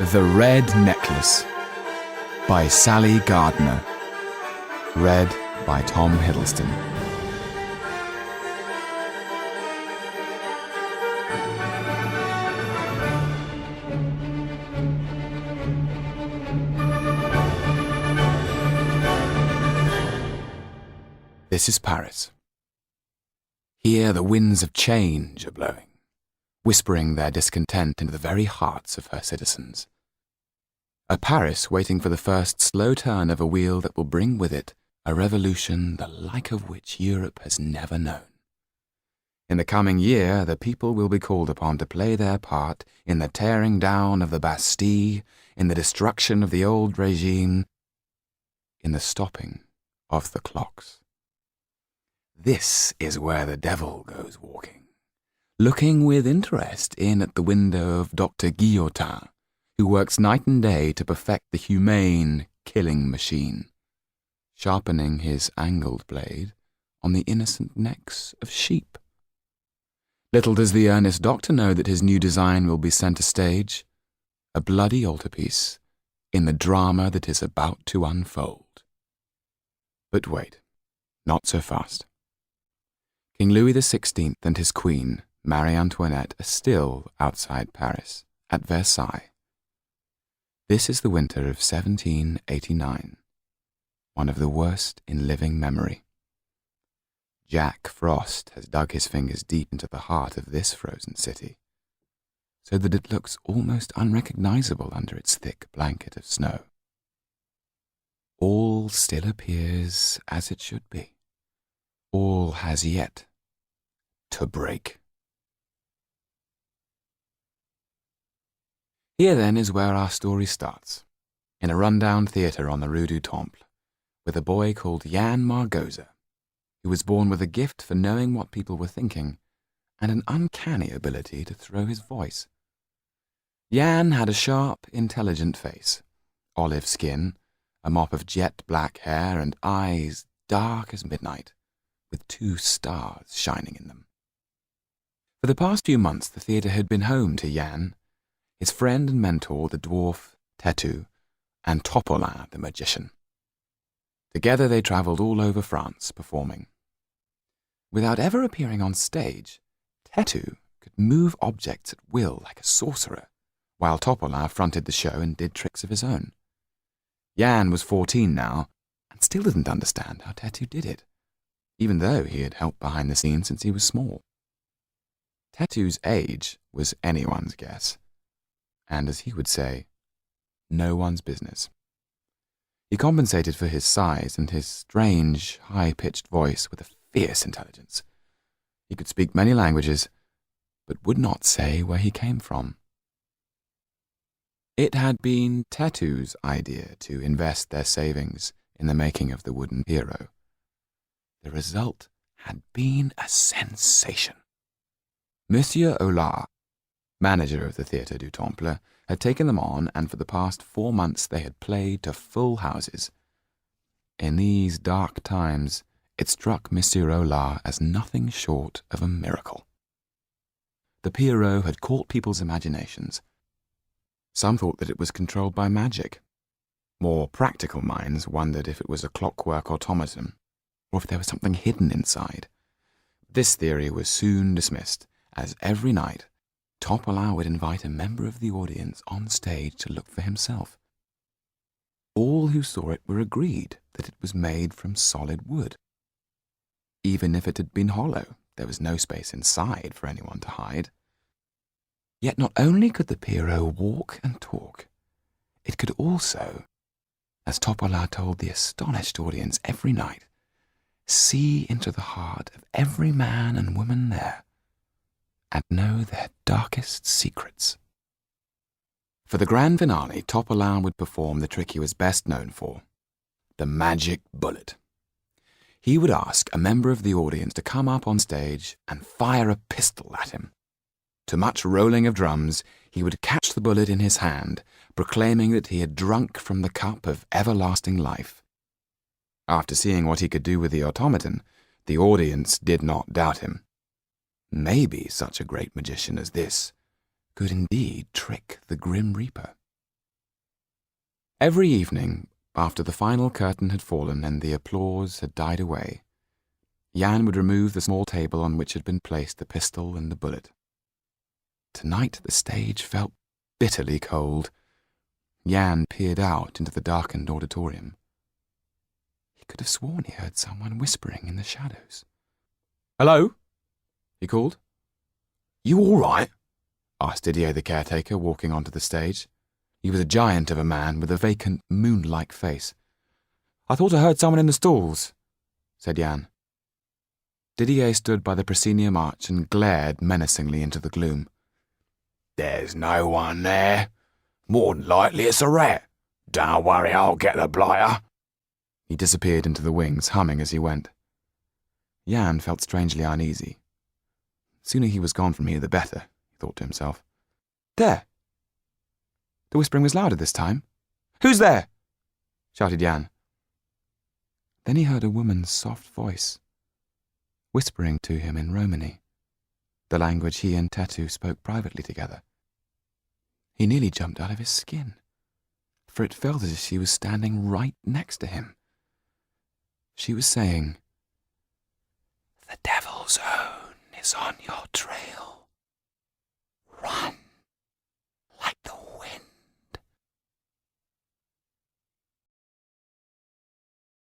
The Red Necklace by Sally Gardner. Read by Tom Hiddleston. This is Paris. Here the winds of change are blowing, whispering their discontent into the very hearts of her citizens. A Paris waiting for the first slow turn of a wheel that will bring with it a revolution the like of which Europe has never known. In the coming year, the people will be called upon to play their part in the tearing down of the Bastille, in the destruction of the old regime, in the stopping of the clocks. This is where the devil goes walking, looking with interest in at the window of Dr. Guillotin, who works night and day to perfect the humane killing machine, sharpening his angled blade on the innocent necks of sheep. Little does the earnest doctor know that his new design will be centre stage, a bloody altarpiece in the drama that is about to unfold. But wait, not so fast. King Louis XVI and his queen, Marie Antoinette, are still outside Paris, at Versailles. This is the winter of 1789, one of the worst in living memory. Jack Frost has dug his fingers deep into the heart of this frozen city, so that it looks almost unrecognizable under its thick blanket of snow. All still appears as it should be. All has yet to break. Here then is where our story starts, in a rundown theatre on the Rue du Temple, with a boy called Jan Margoza, who was born with a gift for knowing what people were thinking, and an uncanny ability to throw his voice. Jan had a sharp, intelligent face, olive skin, a mop of jet black hair, and eyes dark as midnight, with 2 stars shining in them. For the past few months the theatre had been home to Jan, his friend and mentor the dwarf Tetu, and Topolin the magician. Together they travelled all over France performing. Without ever appearing on stage, Tetu could move objects at will like a sorcerer, while Topolin fronted the show and did tricks of his own. Jan was 14 now, and still didn't understand how Tetu did it, even though he had helped behind the scenes since he was small. Tetu's age was anyone's guess, and as he would say, no one's business. He compensated for his size and his strange, high-pitched voice with a fierce intelligence. He could speak many languages, but would not say where he came from. It had been Tetu's idea to invest their savings in the making of the wooden hero. The result had been a sensation. Monsieur Hollard, manager of the Théâtre du Temple, had taken them on, and for the past 4 months they had played to full houses. In these dark times, it struck Monsieur Hollard as nothing short of a miracle. The Pierrot had caught people's imaginations. Some thought that it was controlled by magic. More practical minds wondered if it was a clockwork automaton, or if there was something hidden inside. This theory was soon dismissed, as every night Topolin would invite a member of the audience on stage to look for himself. All who saw it were agreed that it was made from solid wood. Even if it had been hollow, there was no space inside for anyone to hide. Yet not only could the Pierrot walk and talk, it could also, as Topolin told the astonished audience every night, see into the heart of every man and woman there, and know their darkest secrets. For the grand finale, Topolin would perform the trick he was best known for, the magic bullet. He would ask a member of the audience to come up on stage and fire a pistol at him. To much rolling of drums, he would catch the bullet in his hand, proclaiming that he had drunk from the cup of everlasting life. After seeing what he could do with the automaton, the audience did not doubt him. Maybe such a great magician as this could indeed trick the Grim Reaper. Every evening, after the final curtain had fallen and the applause had died away, Jan would remove the small table on which had been placed the pistol and the bullet. Tonight the stage felt bitterly cold. Jan peered out into the darkened auditorium. He could have sworn he heard someone whispering in the shadows. "Hello?" he called. "You all right?" asked Didier the caretaker, walking onto the stage. He was a giant of a man with a vacant, moon-like face. "I thought I heard someone in the stalls," said Jan. Didier stood by the proscenium arch and glared menacingly into the gloom. "There's no one there. More than likely it's a rat. Don't worry, I'll get the blighter." He disappeared into the wings, humming as he went. Jan felt strangely uneasy. The sooner he was gone from here, the better, he thought to himself. "There!" The whispering was louder this time. "Who's there?" shouted Jan. Then he heard a woman's soft voice, whispering to him in Romany, the language he and Tatu spoke privately together. He nearly jumped out of his skin, for it felt as if she was standing right next to him. She was saying, "The devil's own is on your trail."